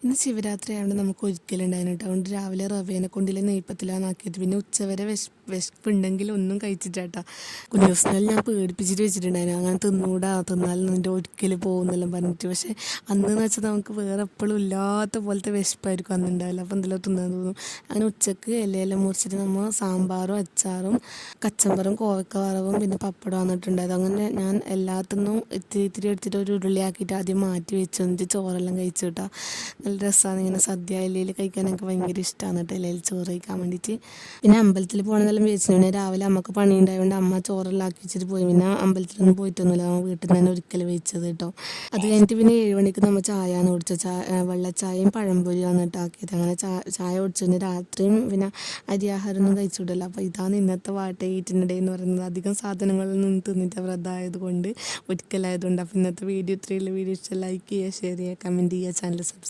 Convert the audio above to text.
ഇന്ന് ശിവരാത്രി ആയതുകൊണ്ട് നമുക്ക് ഒരിക്കലുണ്ടായിരുന്നു കേട്ടോ. അതുകൊണ്ട് രാവിലെ റവേനെ കൊണ്ടില്ല നെയ്പ്പത്തിലാണ് ആക്കിയത്. പിന്നെ ഉച്ചവരെ വിശപ്പുണ്ടെങ്കിൽ ഒന്നും കഴിച്ചിട്ടാ. കുഞ്ഞുസ്നാലും ഞാൻ പേടിപ്പിച്ചിട്ട് വെച്ചിട്ടുണ്ടായിരുന്നു, അങ്ങനെ തിന്നാലും നിൻ്റെ ഒരിക്കൽ പോകുന്നെല്ലാം പറഞ്ഞിട്ട്. പക്ഷേ അന്നെന്ന് വെച്ചാൽ നമുക്ക് വേറെ എപ്പോഴും ഇല്ലാത്ത പോലത്തെ വിശപ്പായിരിക്കും അന്നുണ്ടാവില്ല. അപ്പോൾ എന്തെല്ലാം തിന്നാൻ തോന്നും. അങ്ങനെ ഉച്ചക്ക് ഇലയെല്ലാം മുറിച്ചിട്ട് നമ്മൾ സാമ്പാറും അച്ചാറും കച്ചമ്പറും കോവക്ക വറവും പിന്നെ പപ്പടം വന്നിട്ടുണ്ടായത്. അങ്ങനെ ഞാൻ എല്ലാത്തിനും ഇത്തിരി ഇത്തിരി എടുത്തിട്ട് ഒരു ഉരുളിയാക്കിയിട്ട് ആദ്യം മാറ്റി വെച്ചു, എന്നിട്ട് ചോറെല്ലാം കഴിച്ചു കേട്ടോ. നല്ല രസമാണ് ഇങ്ങനെ സദ്യ ഇലയിൽ കഴിക്കാൻ എനിക്ക് ഭയങ്കര ഇഷ്ടമാണ് കേട്ടോ, ഇലയിൽ ചോറ് കഴിക്കാൻ വേണ്ടിയിട്ട്. പിന്നെ അമ്പലത്തിൽ പോകണമെന്നെല്ലാം വിചാരിച്ചു. പിന്നെ രാവിലെ അമ്മക്ക് പണി ഉണ്ടായതുകൊണ്ട് അമ്മ ചോറെല്ലാം ആക്കി വെച്ചിട്ട് പോയി. പിന്നെ അമ്പലത്തിലൊന്നും പോയിട്ടൊന്നുമില്ല, നമ്മൾ വീട്ടിൽ നിന്ന് തന്നെ ഒരിക്കൽ വെച്ചത് കേട്ടോ. അത് കഴിഞ്ഞിട്ട് പിന്നെ 7 മണിക്ക് നമ്മൾ ചായയാണ് കുടിച്ചത്. വെള്ളച്ചായയും പഴംപൊരിയാണ് കേട്ടോ ആക്കിയത്. അങ്ങനെ ചായ കുടിച്ചതിന് രാത്രിയും പിന്നെ അരിയാഹാരമൊന്നും കഴിച്ചുവിടല്ലോ. അപ്പോൾ ഇതാണ് ഇന്നത്തെ വാട്ട ഈറ്റിൻ്റെ ഡേ എന്ന് പറയുന്നത്. അധികം സാധനങ്ങളൊന്നും തിന്നിട്ട് വ്രതമായതുകൊണ്ട് ഒരിക്കലായതുകൊണ്ട്. അപ്പോൾ ഇന്നത്തെ വീഡിയോ ഇത്രയുള്ള വീഡിയോ ഇഷ്ടം ലൈക്ക് ചെയ്യുക, ഷെയർ ചെയ്യുക, കമൻറ്റ് ചെയ്യുക, ചാനൽ സബ്സ്ക്രൈബ്